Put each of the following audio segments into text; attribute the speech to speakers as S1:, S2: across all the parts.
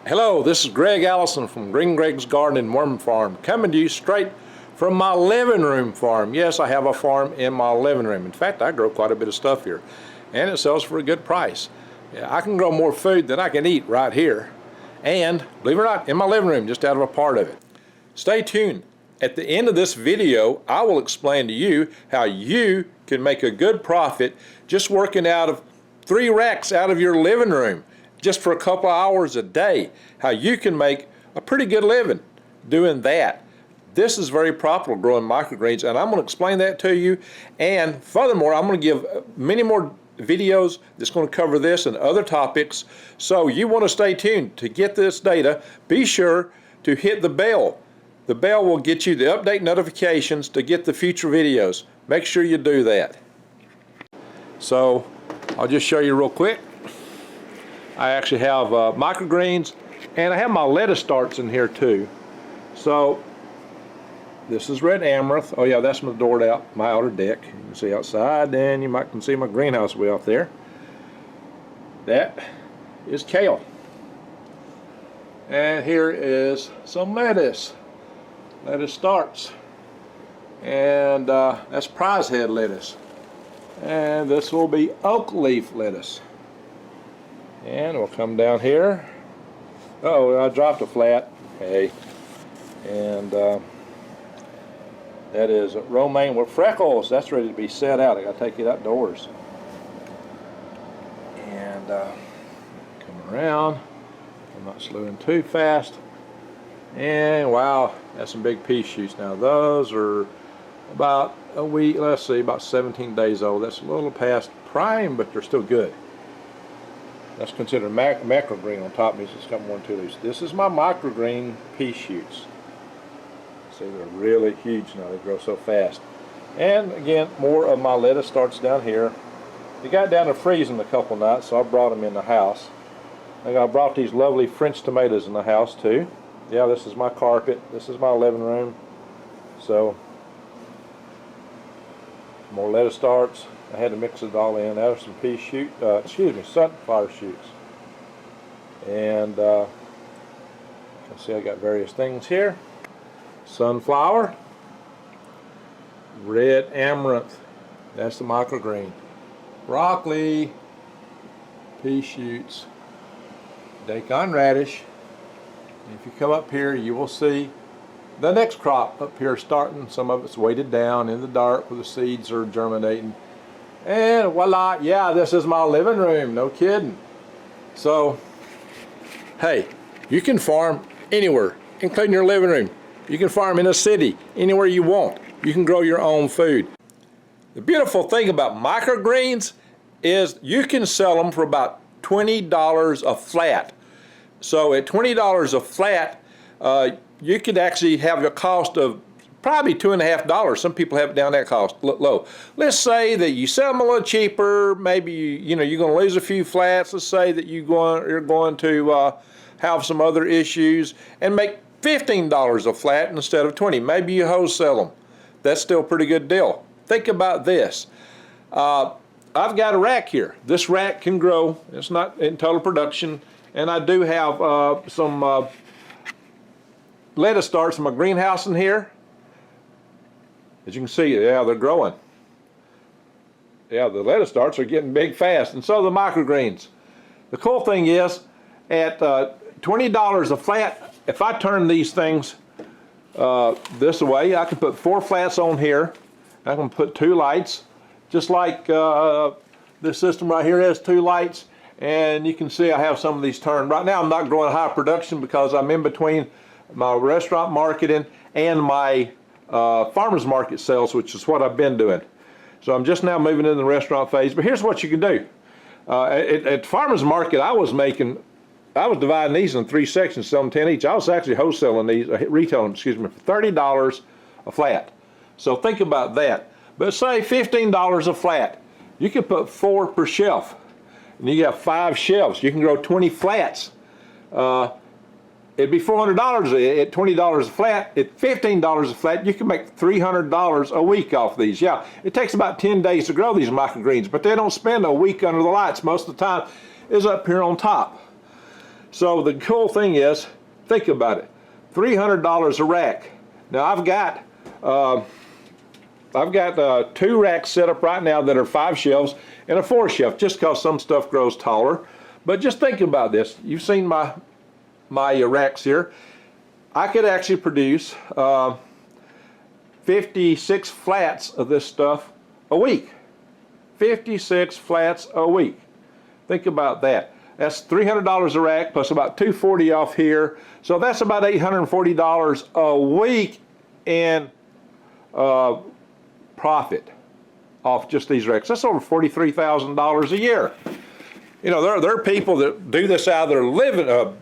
S1: Hello, this is Greg Allison from Green Greg's Garden and Worm Farm, coming to you straight from my living room farm. Yes, I have a farm in my living room. In fact, I grow quite a bit of stuff here, and it sells for a good price. Yeah, I can grow more food than I can eat right here, and believe it or not, in my living room, just out of a part of it. Stay tuned. At the end of this video, I will explain to you how you can make a good profit just working out of 3 racks out of your living room, just for a couple hours a day. How you can make a pretty good living doing that. This is very profitable, growing microgreens, and I'm going to explain that to you. And furthermore, I'm going to give many more videos that's going to cover this and other topics. So you want to stay tuned to get this data. Be sure to hit the bell. The bell will get you the update notifications to get the future videos. Make sure you do that. So I'll just show you real quick. I actually have microgreens, and I have my lettuce starts in here too. So this is red amaranth. Oh yeah, that's my my outer deck. You can see outside, and you might can see my greenhouse way off there. That is kale. And here is some lettuce starts. And that's prize head lettuce. And this will be oak leaf lettuce. And we'll come down here. Oh, I dropped a flat. Okay. And that is romaine with freckles. That's ready to be set out. I got to take it outdoors. And come around. I'm not slowing too fast. And wow, that's some big pea shoots. Now those are about a week, let's see, about 17 days old. That's a little past prime, but they're still good. That's considered macrogreen on top of me, so it's got 1, 2 leaves. This is my microgreen pea shoots. See, they're really huge now. They grow so fast. And again, more of my lettuce starts down here. It got down to freezing a couple nights, so I brought them in the house. I brought these lovely French tomatoes in the house too. Yeah, this is my carpet. This is my living room. So, more lettuce starts. I had to mix it all in. There's some pea shoot, sunflower shoots. And you can see I got various things here. Sunflower, red amaranth, that's the microgreen. Broccoli, pea shoots, daikon radish. And if you come up here, you will see the next crop up here starting. Some of it's weighted down in the dark where the seeds are germinating. And voila, yeah, this is my living room, no kidding. So, hey, you can farm anywhere, including your living room. You can farm in a city, anywhere you want. You can grow your own food. The beautiful thing about microgreens is you can sell them for about $20 a flat. So at $20 a flat, you could actually have a cost of probably $2.50. Some people have it down that cost low. Let's say that you sell them a little cheaper. Maybe you're going to lose a few flats. Let's say that you're going to have some other issues and make $15 a flat instead of $20. Maybe you wholesale them. That's still a pretty good deal. Think about this. I've got a rack here. This rack can grow. It's not in total production, and I do have some lettuce starts in my greenhouse in here. As you can see, yeah, they're growing. Yeah, the lettuce starts are getting big fast, and so the microgreens. The cool thing is, at $20 a flat, if I turn these things this way, I can put 4 flats on here. I can put 2 lights, just like this system right here has 2 lights. And you can see I have some of these turned. Right now I'm not growing high production because I'm in between my restaurant marketing and my farmers market sales, which is what I've been doing. So I'm just now moving into the restaurant phase. But here's what you can do. At farmers market, I was dividing these in 3 sections, selling 10 each. I was actually wholesaling these, retailing, excuse me, for $30 a flat. So think about that. But say $15 a flat. You can put 4 per shelf. And you got 5 shelves. You can grow 20 flats. It'd be $400 at $20 a flat. At $15 a flat, you can make $300 a week off these. Yeah, it takes about 10 days to grow these microgreens, but they don't spend a week under the lights. Most of the time is up here on top. So the cool thing is, think about it, $300 a rack. Now I've got 2 racks set up right now that are 5 shelves and a 4 shelf, just because some stuff grows taller. But just think about this. You've seen my racks here. I could actually produce 56 flats of this stuff a week. 56 flats a week. Think about that. That's $300 a rack plus about $240 off here. So that's about $840 a week in profit off just these racks. That's over $43,000 a year. You know, there are people that do this out of their living room.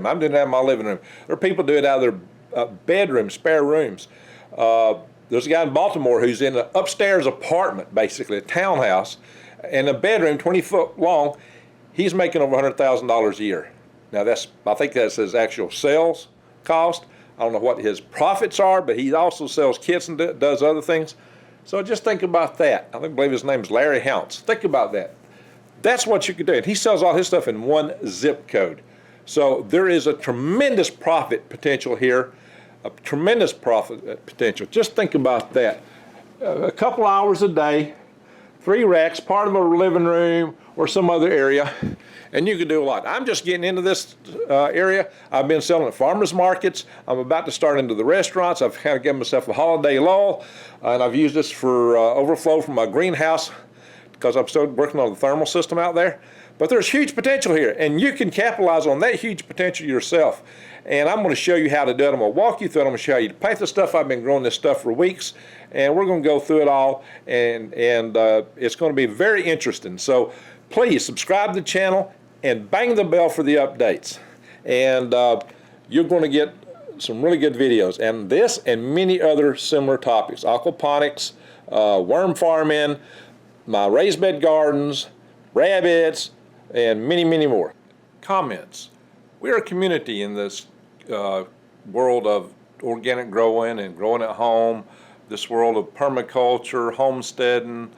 S1: I'm doing that in my living room. There are people do it out of their bedroom, spare rooms. There's a guy in Baltimore who's in an upstairs apartment, basically a townhouse, and a bedroom 20 foot long. He's making over $100,000 a year. Now I think that's his actual sales cost. I don't know what his profits are, but he also sells kits and does other things. So just think about that. I believe his name's Larry Hounce. Think about that. That's what you could do. And he sells all his stuff in one zip code. So there is a tremendous profit potential here, a tremendous profit potential. Just think about that. A couple hours a day, 3 racks, part of a living room or some other area, and you can do a lot. I'm just getting into this area. I've been selling at farmers markets. I'm about to start into the restaurants. I've kind of given myself a holiday lull, and I've used this for overflow from my greenhouse because I'm still working on the thermal system out there. But there's huge potential here, and you can capitalize on that huge potential yourself. And I'm going to show you how to do it. I'm going to walk you through it. I'm going to show you to plant the stuff. I've been growing this stuff for weeks, and we're going to go through it all, and it's going to be very interesting. So please subscribe to the channel and bang the bell for the updates. And you're going to get some really good videos, and this and many other similar topics: aquaponics, worm farming, my raised bed gardens, rabbits, and many, many more. Comments. We're a community in this world of organic growing and growing at home, this world of permaculture, homesteading.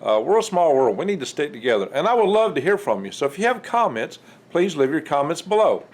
S1: We're a small world. We need to stick together. And I would love to hear from you. So if you have comments, please leave your comments below.